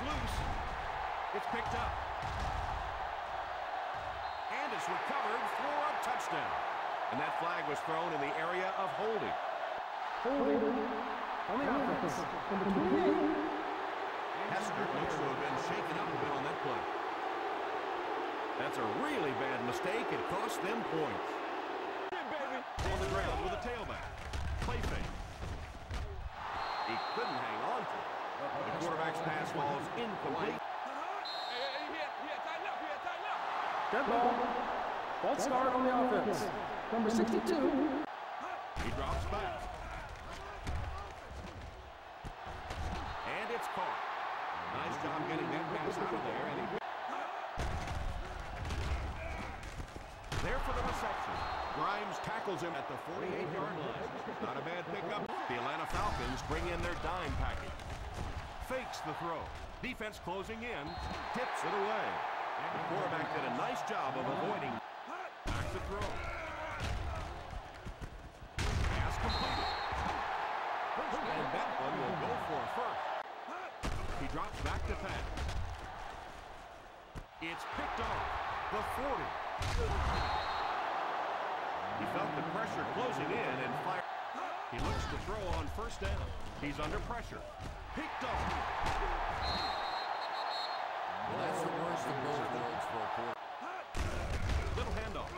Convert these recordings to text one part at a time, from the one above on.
loose. It's picked up. And it's recovered for a touchdown. And that flag was thrown in the area of holding. Holding on the offense. Number 28. Hester looks to have been shaken up a bit on that play. That's a really bad mistake. It cost them points. On the ground with a tailback. Play fake. He couldn't hang on to it. The quarterback's pass falls incomplete. Dead ball. False start on the offense. Number 62. He drops back. And it's caught. Nice job getting that pass out of there. And there for the reception. Grimes tackles him at the 48-yard line. Not a bad pickup. The Atlanta Falcons bring in their dime package. Fakes the throw. Defense closing in. Tips it away. And the quarterback did a nice job of avoiding. Back to throw. Pass completed. And that one will go for a first. He drops back to pass. It's picked off. The 40. He felt the pressure closing in and fired. He looks to throw on first down. He's under pressure. Picked off. Well, that's the worst of both worlds for a quarter. Little handoff.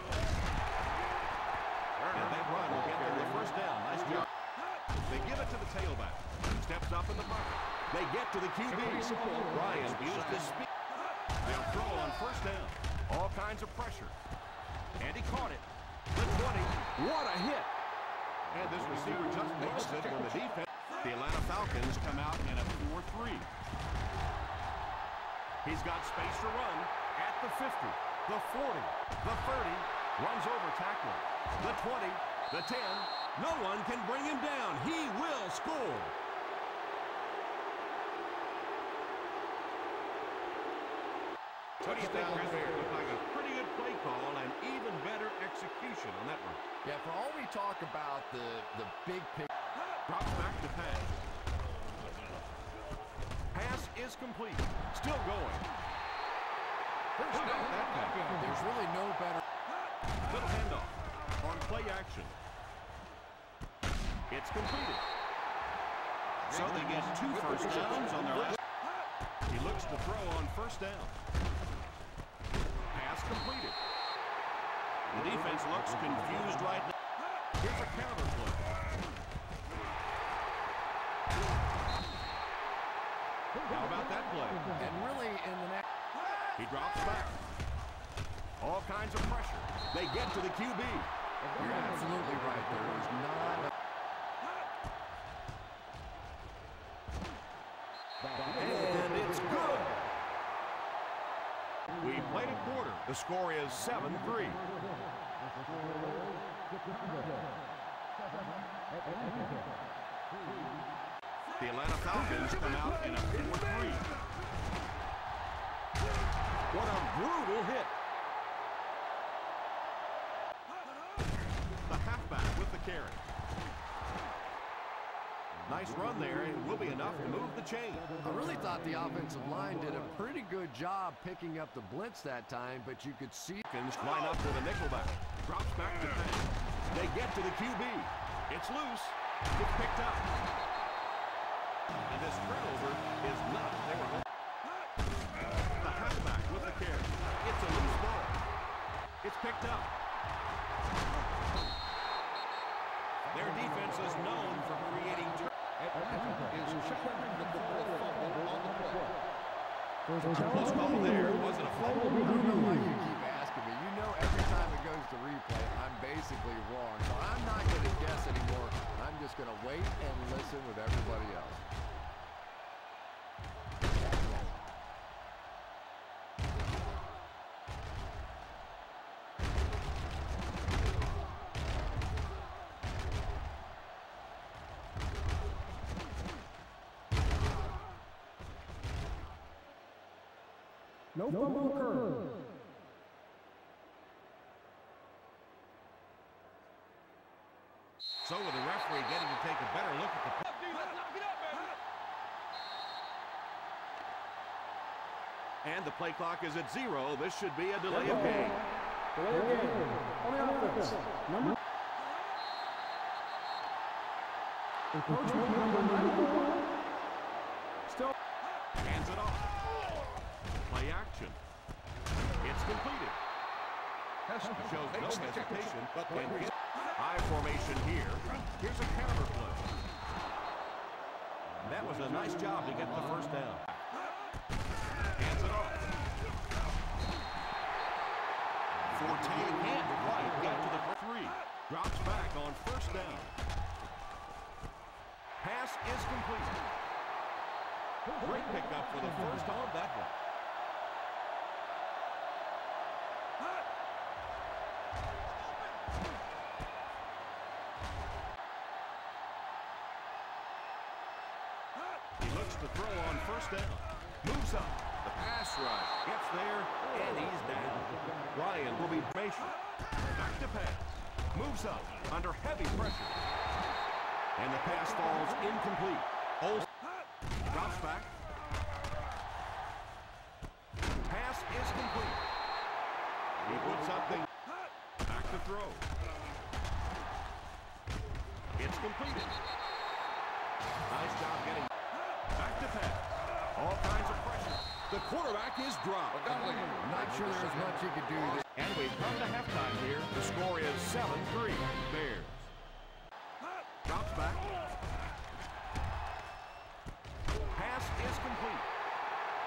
And that run will get them the first down. Nice job. They give it to the tailback. He steps up in the pocket. They get to the QB. Ryan used his speed. They'll throw on first down. All kinds of pressure. And he caught it. The 20. What a hit. And this receiver just missed it when the defense. The Atlanta Falcons come out in a 4-3. He's got space to run at the 50, the 40, the 30. Runs over tackler. The 20, the 10. No one can bring him down. He will score. Touchdown there. Looked like a pretty good play call and even better execution on that one. Yeah, for all we talk about the big pick. Drops back to pass. Pass is complete. Still going. First down. There's really no better. Little handoff on play action. It's completed. So they get 2 first downs on their last. He looks to throw on first down. Pass completed. The defense looks confused right now. Here's a counter play. How about that play? And really in the next. He drops back. All kinds of pressure. They get to the QB. You're absolutely right. There is not. And it's good. We played a quarter. The score is 7-3. The Atlanta Falcons come out in a 4-3. What a brutal hit. The halfback with the carry. Nice run there, and will be enough to move the chain. I really thought the offensive line did a pretty good job picking up the blitz that time, but you could see. Line up with a nickelback. Drops back to pass. They get to the QB. It's loose. It's picked up. And this turnover is not there. The halfback with the carry. It's a loose ball. It's picked up. Their defense is known for creating turnovers. Close call there. Was it a fumble? I don't know why you keep asking me. You know every time it goes to replay, I'm basically wrong. So I'm not going to guess anymore. I'm just going to wait and listen with everybody else. No fumble occurred. So with the referee getting to take a better look at the play. And the play clock is at 0. This should be a delay of game. Delay of game. On the offense. Number. Encroachment number 94. Still. Hands it off. Play action. It's completed. Hester shows no hesitation, but then high formation here. Here's a counter play. That was a nice job to get the first down. Hands it off. Forte can't quite get to the 3. Drops back on first down. Pass is complete. Great pickup for the first on that one. He looks to throw on first down. Moves up. The pass rush gets there, and he's down. Ryan will be patient. Back to pass. Moves up under heavy pressure. And the pass falls incomplete. Olsen drops back. Pass is complete. He puts up the back to throw. It's completed. Nice job getting back to pass. All kinds of pressure. The quarterback is dropped. Not sure there's much you could do there. And we've come to halftime here. The score is 7-3. Bears. Drops back. Pass is complete.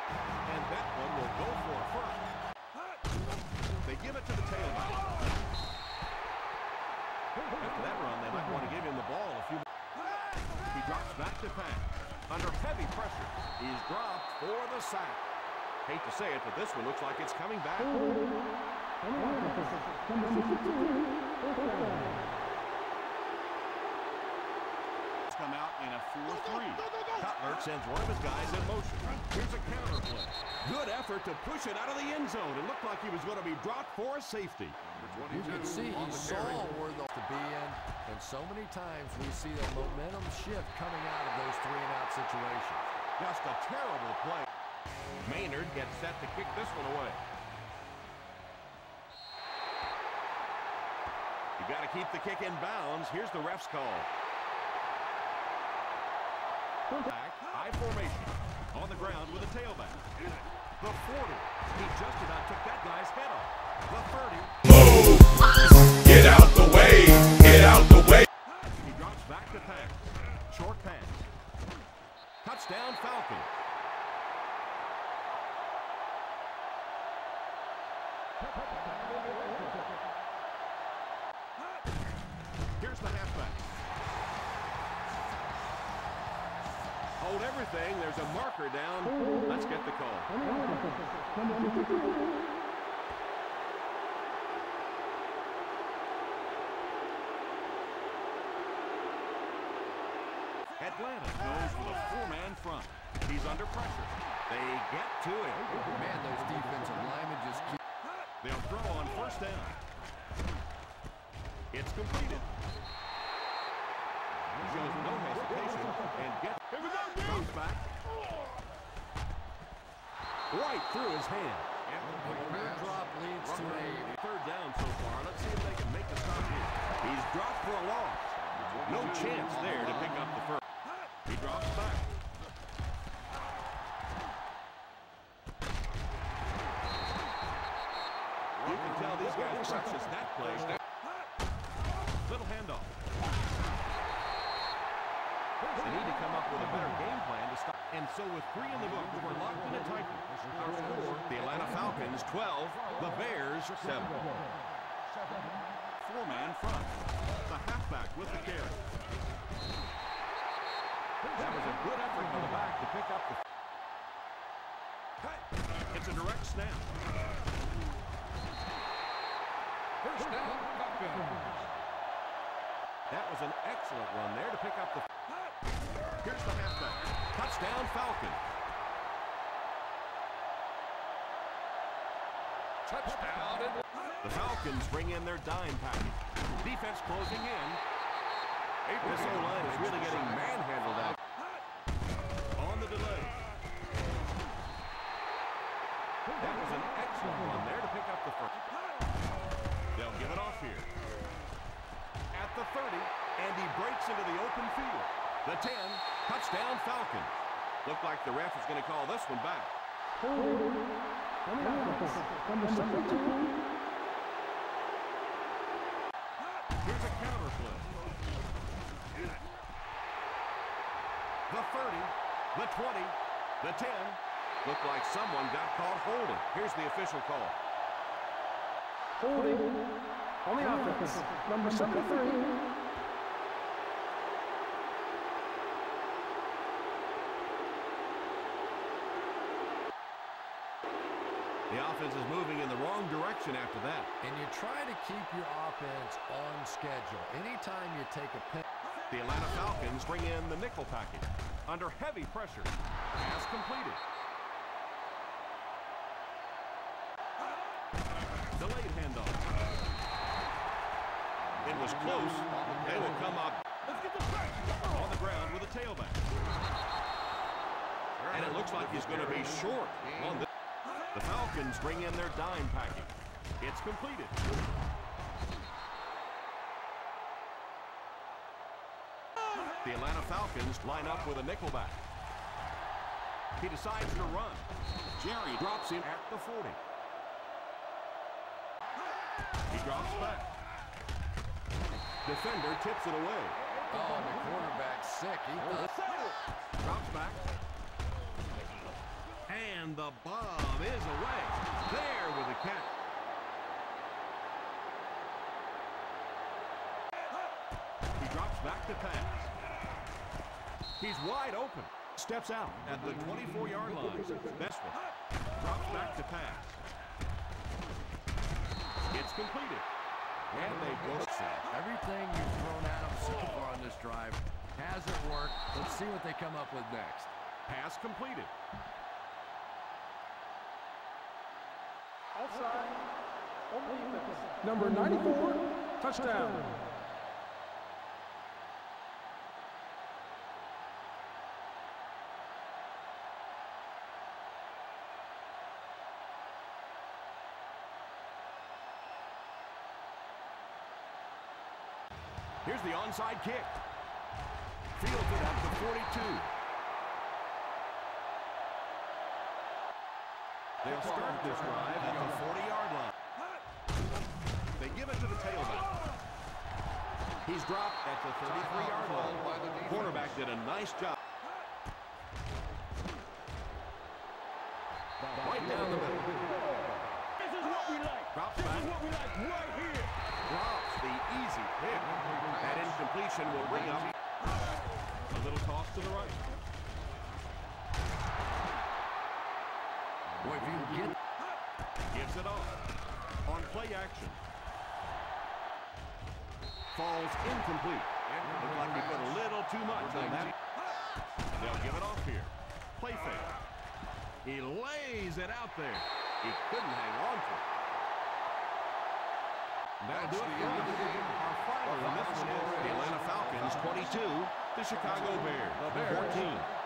And that one will go for a first. They give it to the tailback. After that run, they might want to give him the ball a few. He drops back to pass. Under heavy pressure. He's dropped for the sack. Hate to say it, but this one looks like it's coming back. Come out in a 4-3. Cutler sends one of his guys in motion. Here's a counter play. Good effort to push it out of the end zone. It looked like he was going to be dropped for a safety. You can see he saw where those to be in, and so many times we see a momentum shift coming out of those 3-and-out situations. Just a terrible play. Maynard gets set to kick this one away. You got to keep the kick in bounds. Here's the ref's call. Back, high formation. On the ground with a tailback. The 40. He just about took that guy's head off. The 30. Move! Get out the way! Get out the way! He drops back to pass. Short pass. Touchdown Falcons. Here's the halfback. Hold everything. There's a marker down. Let's get the call. Atlanta goes with a 4-man front. He's under pressure. They get to it. Man, those defensive linemen just keep. They'll throw on first down. It's completed. He shows no hesitation and gets comes back. Right through his hand. Good drop leads to a 3rd down so far. Let's see if they can make the stop here. He's dropped for a loss. No chance there to pick up the first. He drops back. You can tell these guys practice that play. Little handoff. They need to come up with a better game plan to stop. And so with 3 in the books, we're locked in a tight. Our score, the Atlanta Falcons 12, the Bears 7. 4-man front. The halfback with the carry. That was a good effort from the back to pick up the. It's a direct snap. First down, Falcons. That was an excellent run there to pick up the. Here's the halfback. Touchdown, Falcons. Touchdown. The Falcons bring in their dime package. Defense closing in. This O-line is really getting manhandled out. On the delay. That was an excellent run there to pick up the first. They'll give it off here. At the 30, and he breaks into the open field. The 10, touchdown Falcons. Looked like the ref is going to call this one back. Number 72. Here's a counter play. The 30, the 20, the 10. Looked like someone got caught holding. Here's the official call. Holding on the offense. Number 73. The offense is moving in the wrong direction after that. And you try to keep your offense on schedule. Anytime you take a pin. The Atlanta Falcons bring in the nickel package. Under heavy pressure. Pass completed. Delayed handoff. It was close. They will come up on the ground with a tailback. And it looks like he's going to be short on this. The Falcons bring in their dime package. It's completed. The Atlanta Falcons line up with a nickelback. He decides to run. Jerry drops him at the 40. He drops back. Defender tips it away. Oh, the quarterback's sick. He Drops back. And the bomb is away. There with the catch. He drops back to pass. He's wide open. Steps out at the 24-yard line. This one. Drops back to pass. It's completed. And they go to set. Everything you've thrown at them so far on this drive hasn't worked. Let's see what they come up with next. Pass completed. Outside. Number 94. Touchdown. Here's the onside kick. Fielded at the 42. They'll start this drive at the 40-yard line. They give it to the tailback. He's dropped at the 33-yard line. Quarterback did a nice job. Right down the middle. This is what we like. Drops This back. is what we like right here. Drops the easy pick. That incompletion will bring up a little toss to the right. Boy, if you can get... Gives it off. On play action. Falls incomplete. Looks like he put a little too much on that. They'll give it off here. Play fake. He lays it out there. He couldn't hang on to it. That'll do it for our final. This one is the Atlanta Falcons 22, the Chicago Bears 14.